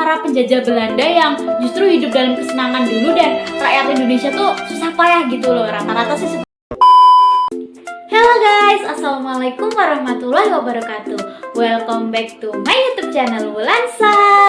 para penjajah Belanda yang justru hidup dalam kesenangan dulu dan rakyat Indonesia tuh susah payah gitu loh, rata-rata sih. Halo guys, assalamualaikum warahmatullahi wabarakatuh. Welcome back to my YouTube channel Wulansa.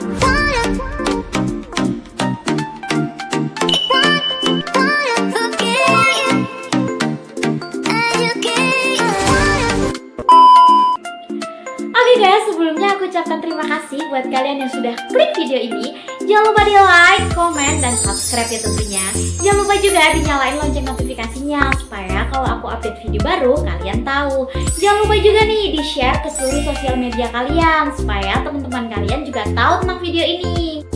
Oke guys, sebelumnya aku ucapkan terima kasih buat kalian yang sudah klik video ini. Jangan lupa di like, komen, dan subscribe ya tentunya. Jangan lupa juga dinyalain lonceng notifikasinya supaya kalau aku update video baru kalian tahu. Jangan lupa juga nih di share ke seluruh sosial media kalian supaya teman-teman kalian juga tahu tentang video ini.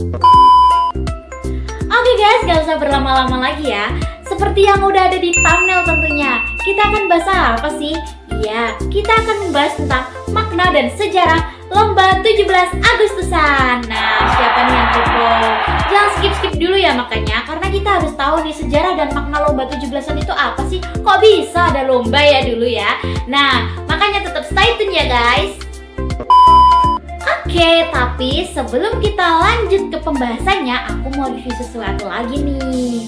Oke guys, gak usah berlama-lama lagi ya. Seperti yang udah ada di thumbnail tentunya, kita akan bahas apa sih? Iya, kita akan membahas tentang makna dan sejarah Lomba 17 Agustusan. Nah, siapa nih yang kepo? Jangan skip-skip dulu ya makanya, karena kita harus tahu nih sejarah dan makna Lomba 17-an itu apa sih? Kok bisa ada lomba ya dulu ya? Nah, makanya tetap stay tune ya guys. Oke, tapi sebelum kita lanjut ke pembahasannya, aku mau review sesuatu lagi nih.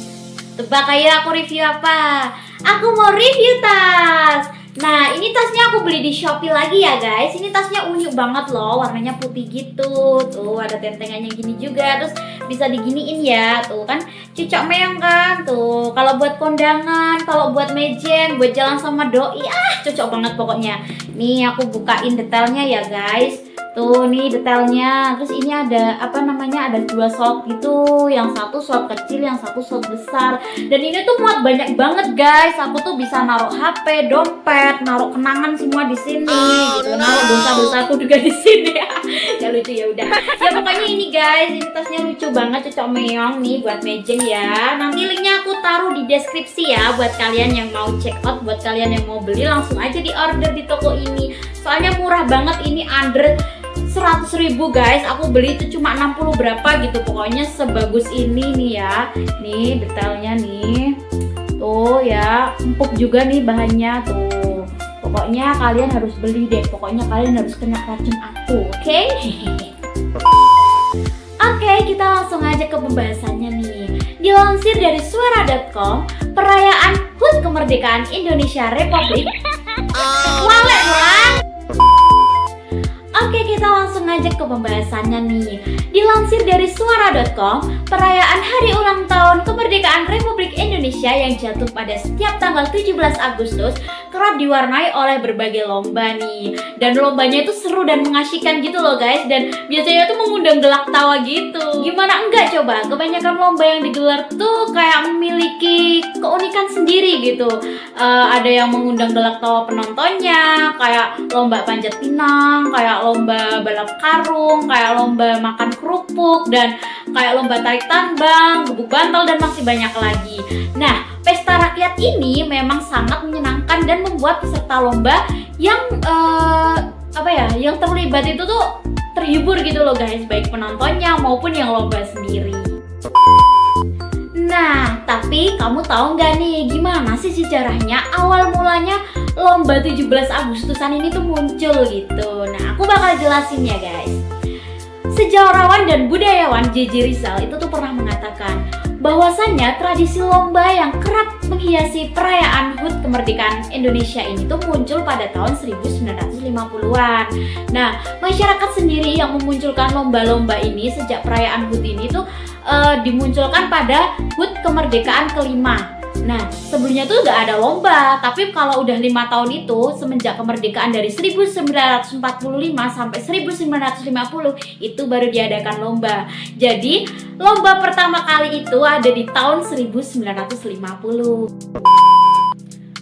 Tebak ayo aku review apa? Aku mau review tas. Nah, ini tasnya aku beli di Shopee lagi ya guys. Ini tasnya unyu banget loh, warnanya putih gitu. Tuh ada tentengannya gini juga, terus bisa diginiin ya. Tuh kan cocok meong kan. Tuh kalau buat kondangan, kalau buat mejen, buat jalan sama doi, cocok banget pokoknya. Nih aku bukain detailnya ya guys. Tuh nih detailnya. Terus ini ada ada dua slot gitu. Yang satu slot kecil, yang satu slot besar. Dan ini tuh muat banyak banget guys. Aku tuh bisa naruh HP, dompet, naruh kenangan semua di sini gitu. Naruh dosa-dosaku juga di sini ya. Ya lucu ya udah. Ya pokoknya ini guys, ini tasnya lucu banget, cocok meong nih buat mejen ya. Nanti linknya aku taruh di deskripsi ya buat kalian yang mau check out, buat kalian yang mau beli langsung aja di order di toko ini. Soalnya murah banget, ini under 100.000 guys. Aku beli itu cuma 60 berapa gitu. Pokoknya sebagus ini nih ya. Nih detailnya nih. Tuh ya, empuk juga nih bahannya tuh. Pokoknya kalian harus beli deh. Pokoknya kalian harus kena racun aku, oke? Oke, kita langsung aja ke pembahasannya nih. Dilansir dari suara.com, perayaan HUT Kemerdekaan Indonesia Republik. Walek lah. Oke, kita langsung aja ke pembahasannya nih. Dilansir dari suara.com, perayaan hari ulang tahun kemerdekaan Republik Indonesia yang jatuh pada setiap tanggal 17 Agustus kerap diwarnai oleh berbagai lomba nih. Dan lombanya itu seru dan mengasyikan gitu loh guys. Dan biasanya tuh mengundang gelak tawa gitu. Gimana enggak coba? Kebanyakan lomba yang digelar tuh kayak memiliki keunikan sendiri gitu. Ada yang mengundang gelak tawa penontonnya, kayak lomba panjat pinang, kayak lomba balap karung, kayak lomba makan kerupuk, dan kayak lomba tarik tambang, gebuk bantal, dan masih banyak lagi. Nah, pesta rakyat ini memang sangat menyenangkan dan membuat peserta lomba yang yang terlibat itu tuh terhibur gitu loh guys, baik penontonnya maupun yang lomba sendiri. Nah, tapi kamu tahu nggak nih gimana sih sejarahnya awal mulanya Lomba 17 Agustusan ini tuh muncul gitu. Nah, aku bakal jelasin ya guys. Sejarawan dan budayawan J.J. Rizal itu tuh pernah mengatakan bahwasannya tradisi lomba yang kerap menghiasi perayaan HUT Kemerdekaan Indonesia ini tuh muncul pada tahun 1950-an. Nah, masyarakat sendiri yang memunculkan lomba-lomba ini sejak perayaan HUT ini tuh dimunculkan pada HUT Kemerdekaan kelima. Nah, sebelumnya tuh gak ada lomba, tapi kalau udah 5 tahun itu, semenjak kemerdekaan dari 1945 sampai 1950, itu baru diadakan lomba. Jadi, lomba pertama kali itu ada di tahun 1950.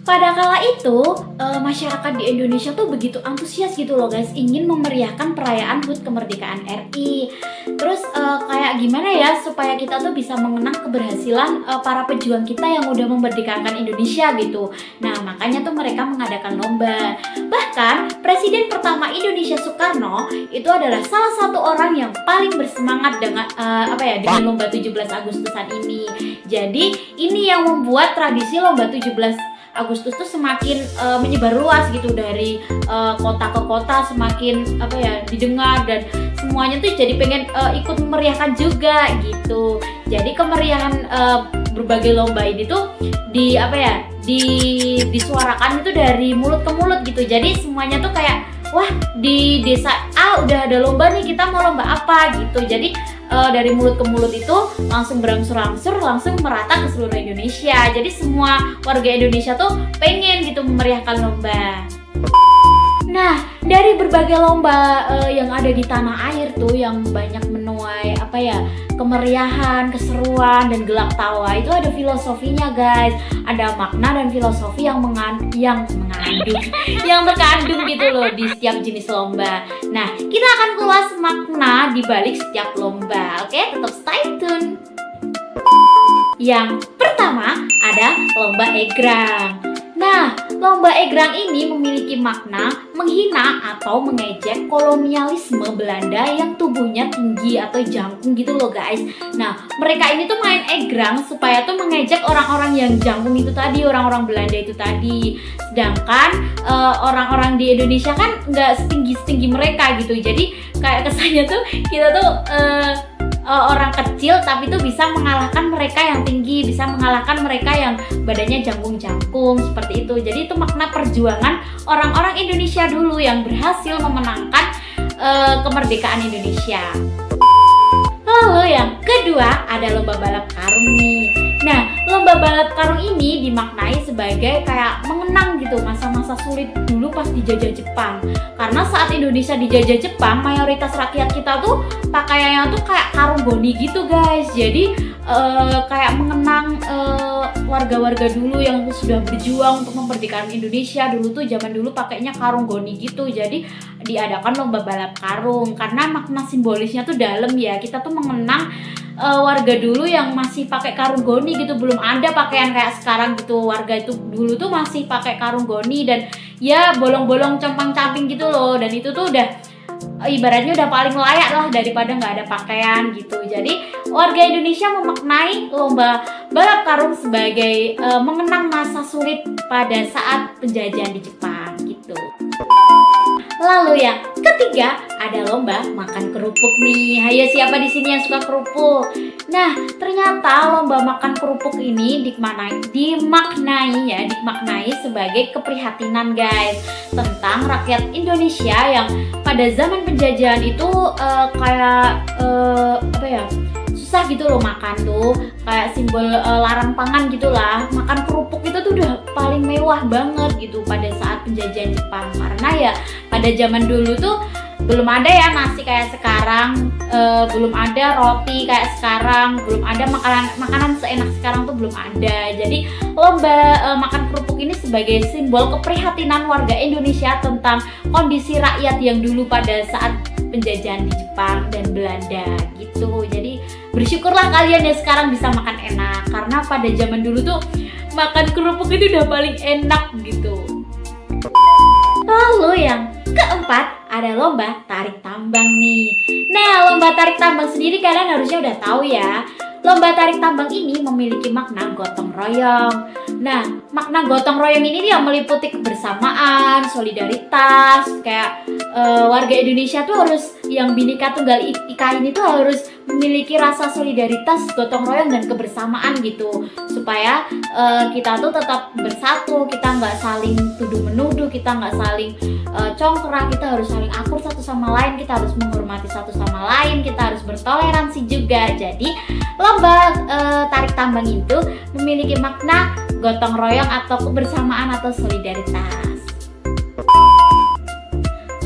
Pada kala itu, masyarakat di Indonesia tuh begitu antusias gitu loh guys, ingin memeriahkan perayaan HUT Kemerdekaan RI. Terus kayak gimana ya supaya kita tuh bisa mengenang keberhasilan para pejuang kita yang udah memerdekakan Indonesia gitu. Nah, makanya tuh mereka mengadakan lomba. Bahkan Presiden pertama Indonesia Soekarno itu adalah salah satu orang yang paling bersemangat dengan dengan lomba 17 Agustusan ini. Jadi, ini yang membuat tradisi lomba 17 Agustus tuh semakin menyebar luas gitu dari kota ke kota, semakin didengar dan semuanya tuh jadi pengen ikut memeriahkan juga gitu. Jadi kemeriahan berbagai lomba ini tuh disuarakan itu dari mulut ke mulut gitu. Jadi semuanya tuh kayak, wah, di desa A udah ada lomba nih, kita mau lomba apa gitu. Jadi dari mulut ke mulut itu langsung berangsur-angsur langsung merata ke seluruh Indonesia. Jadi semua warga Indonesia tuh pengen gitu memeriahkan lomba. Nah, dari berbagai lomba yang ada di tanah air tuh yang banyak menuai kemeriahan, keseruan dan gelak tawa, itu ada filosofinya, guys. Ada makna dan filosofi yang terkandung gitu loh di setiap jenis lomba. Nah, kita akan kulas makna di balik setiap lomba. Oke, tetap stay tune. Yang pertama ada lomba egrang. Nah, lomba egrang ini memiliki makna menghina atau mengejek kolonialisme Belanda yang tubuhnya tinggi atau jangkung gitu loh, guys. Nah, mereka ini tuh main egrang supaya tuh mengejek orang-orang yang jangkung itu tadi, orang-orang Belanda itu tadi. Sedangkan orang-orang di Indonesia kan nggak setinggi mereka gitu. Jadi kayak kesannya tuh kita tuh orang kecil tapi tuh bisa mengalahkan mereka yang tinggi, bisa mengalahkan mereka yang badannya jangkung-jangkung seperti itu. Jadi itu makna perjuangan orang-orang Indonesia dulu yang berhasil memenangkan kemerdekaan Indonesia. Lalu yang kedua ada lomba balap karung nih. Nah, lomba balap karung ini dimaknai sebagai kayak mengenang gitu masa-masa sulit dulu pas dijajah Jepang. Karena saat Indonesia dijajah Jepang, mayoritas rakyat kita tuh pakaiannya tuh kayak karung goni gitu, guys. Jadi kayak mengenang warga-warga dulu yang sudah berjuang untuk memerdekakan Indonesia. Dulu tuh zaman dulu pakainya karung goni gitu. Jadi diadakan lomba balap karung karena makna simbolisnya tuh dalam ya. Kita tuh mengenang warga dulu yang masih pakai karung goni gitu, belum ada pakaian kayak sekarang gitu. Warga itu dulu tuh masih pakai karung goni dan ya bolong-bolong compang-camping gitu loh. Dan itu tuh udah ibaratnya udah paling layak lah daripada nggak ada pakaian gitu. Jadi warga Indonesia memaknai lomba balap karung sebagai mengenang masa sulit pada saat penjajahan di Jepang gitu. Lalu yang ketiga ada lomba makan kerupuk nih. Hayo, siapa di sini yang suka kerupuk? Nah, ternyata lomba makan kerupuk ini dimaknai sebagai keprihatinan, guys, tentang rakyat Indonesia yang pada zaman penjajahan itu susah gitu loh makan tuh, kayak simbol larang pangan gitulah. Makan kerupuk itu tuh udah paling mewah banget gitu pada saat penjajahan Jepang, karena ya pada zaman dulu tuh belum ada ya nasi kayak sekarang, belum ada roti kayak sekarang, belum ada makanan seenak sekarang tuh belum ada. Jadi lomba makan kerupuk ini sebagai simbol keprihatinan warga Indonesia tentang kondisi rakyat yang dulu pada saat penjajahan di Jepang dan Belanda gitu. Jadi bersyukurlah kalian ya sekarang bisa makan enak, karena pada zaman dulu tuh makan kerupuk itu udah paling enak gitu. Lalu yang keempat ada lomba tarik tambang nih. Nah, lomba tarik tambang sendiri kalian harusnya udah tahu ya. Lomba tarik tambang ini memiliki makna gotong royong. Nah, makna gotong royong ini dia meliputi kebersamaan, solidaritas. Kayak warga Indonesia tuh harus yang Bhinneka Tunggal Ika ini tuh harus memiliki rasa solidaritas, gotong royong dan kebersamaan gitu, supaya kita tuh tetap bersatu, kita nggak saling tuduh menuduh, kita nggak saling congkrak, kita harus saling akur satu sama lain, kita harus menghormati satu sama lain, kita harus bertoleransi juga. Jadi lomba tarik tambang itu memiliki makna gotong royong atau kebersamaan atau solidaritas.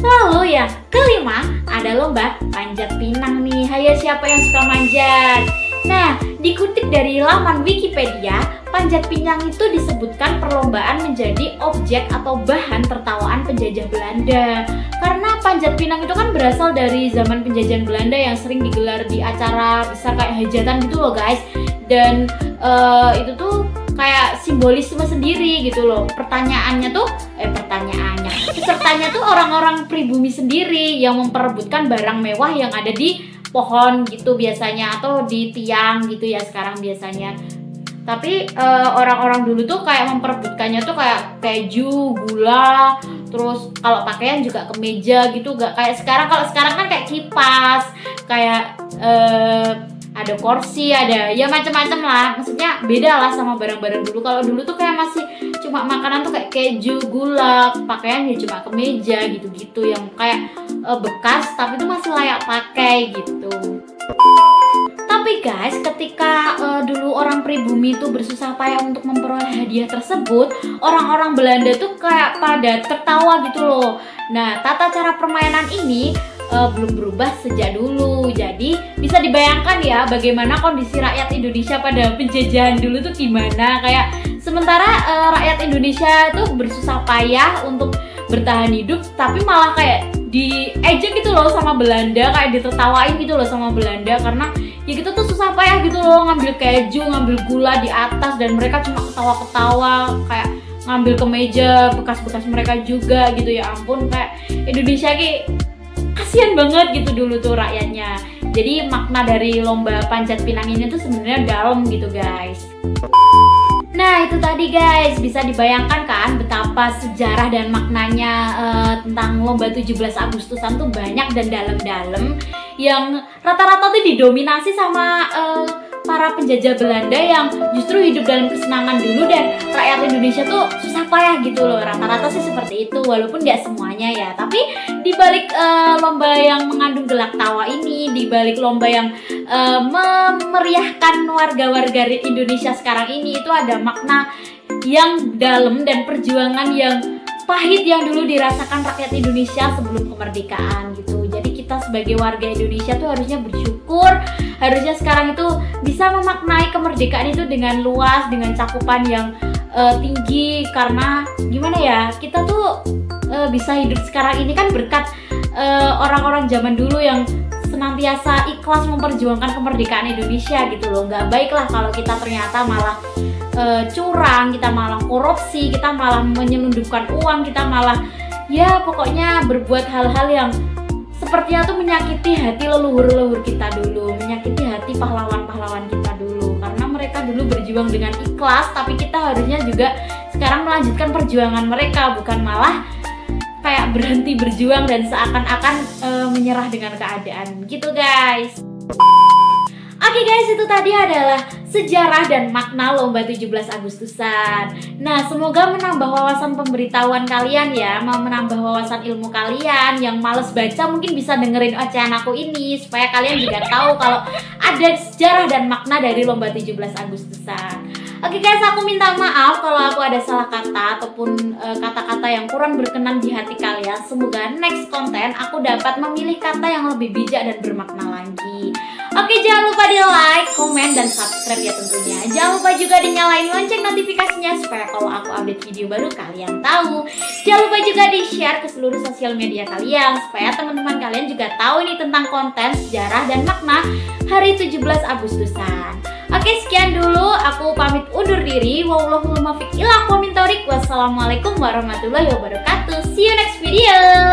Lalu yang kelima ada lomba panjat pinang nih. Hayo, siapa yang suka manjat? Nah, dikutip dari laman Wikipedia, panjat pinang itu disebutkan perlombaan menjadi objek atau bahan tertawaan penjajah Belanda. Karena panjat pinang itu kan berasal dari zaman penjajahan Belanda yang sering digelar di acara besar kayak hajatan gitu loh, guys. Dan itu tuh kayak simbolisme sendiri gitu loh. Pesertanya tuh orang-orang pribumi sendiri yang memperebutkan barang mewah yang ada di pohon gitu biasanya, atau di tiang gitu ya sekarang biasanya. Tapi orang-orang dulu tuh kayak memperebutkannya tuh kayak keju, gula, terus kalau pakaian juga kemeja gitu, gak kayak sekarang. Kalau sekarang kan kayak kipas, kayak ada kursi, ada ya macam-macam lah. Maksudnya beda lah sama barang-barang dulu. Kalau dulu tuh kayak masih cuma makanan tuh kayak keju, gula, pakaian ya cuma kemeja gitu-gitu yang kayak bekas tapi itu masih layak pakai gitu. Tapi guys, ketika dulu orang pribumi itu bersusah payah untuk memperoleh hadiah tersebut, orang-orang Belanda tuh kayak pada tertawa gitu loh. Nah, tata cara permainan ini belum berubah sejak dulu. Jadi bisa dibayangkan ya bagaimana kondisi rakyat Indonesia pada penjajahan dulu tuh gimana. Kayak sementara rakyat Indonesia tuh bersusah payah untuk bertahan hidup, tapi malah kayak diejek gitu loh sama Belanda, kayak ditertawain gitu loh sama Belanda, karena ya kita tuh susah payah gitu loh ngambil keju, ngambil gula di atas, dan mereka cuma ketawa-ketawa kayak ngambil kemeja bekas-bekas mereka juga gitu. Ya ampun, kayak Indonesia kasihan banget gitu dulu tuh rakyatnya. Jadi makna dari lomba panjat pinang ini tuh sebenarnya dalam gitu guys. Nah itu tadi guys, bisa dibayangkan kan betapa sejarah dan maknanya tentang lomba 17 Agustusan tuh banyak dan dalam-dalam, yang rata-rata tuh didominasi sama para penjajah Belanda yang justru hidup dalam kesenangan dulu, dan rakyat Indonesia tuh susah payah gitu loh. Rata-rata sih seperti itu, walaupun gak semuanya ya. Tapi dibalik lomba yang mengandung gelak tawa ini, dibalik lomba yang memeriahkan warga-warga Indonesia sekarang ini, itu ada makna yang dalam dan perjuangan yang pahit yang dulu dirasakan rakyat Indonesia sebelum kemerdekaan gitu. Jadi kita sebagai warga Indonesia tuh harusnya bersyukur, harusnya sekarang itu bisa memaknai kemerdekaan itu dengan luas, dengan cakupan yang tinggi. Karena gimana ya, kita tuh bisa hidup sekarang ini kan berkat orang-orang zaman dulu yang senantiasa ikhlas memperjuangkan kemerdekaan Indonesia gitu loh. Nggak baik lah kalau kita ternyata malah curang, kita malah korupsi, kita malah menyelundupkan uang, kita malah ya pokoknya berbuat hal-hal yang sepertinya tuh menyakiti hati leluhur-leluhur kita dulu, menyakiti hati pahlawan-pahlawan kita dulu. Karena mereka dulu berjuang dengan ikhlas, tapi kita harusnya juga sekarang melanjutkan perjuangan mereka, bukan malah kayak berhenti berjuang dan seakan-akan menyerah dengan keadaan gitu guys. Oke guys, itu tadi adalah sejarah dan makna lomba 17 Agustusan. Nah, semoga menambah wawasan pemberitahuan kalian ya, mau menambah wawasan ilmu kalian. Yang males baca mungkin bisa dengerin ocehan aku ini, supaya kalian juga tahu kalau ada sejarah dan makna dari lomba 17 Agustusan. Oke guys, aku minta maaf kalau aku ada salah kata ataupun kata-kata yang kurang berkenan di hati kalian. Semoga next konten aku dapat memilih kata yang lebih bijak dan bermakna lagi. Oke, jangan lupa di like, komen, dan subscribe ya tentunya. Jangan lupa juga dinyalain lonceng notifikasinya supaya kalau aku update video baru kalian tahu. Jangan lupa juga di share ke seluruh sosial media kalian supaya teman-teman kalian juga tahu ini tentang konten, sejarah, dan makna hari 17 Agustusan. Oke, sekian dulu, aku pamit undur diri. Wassalamualaikum warahmatullahi wabarakatuh. See you next video.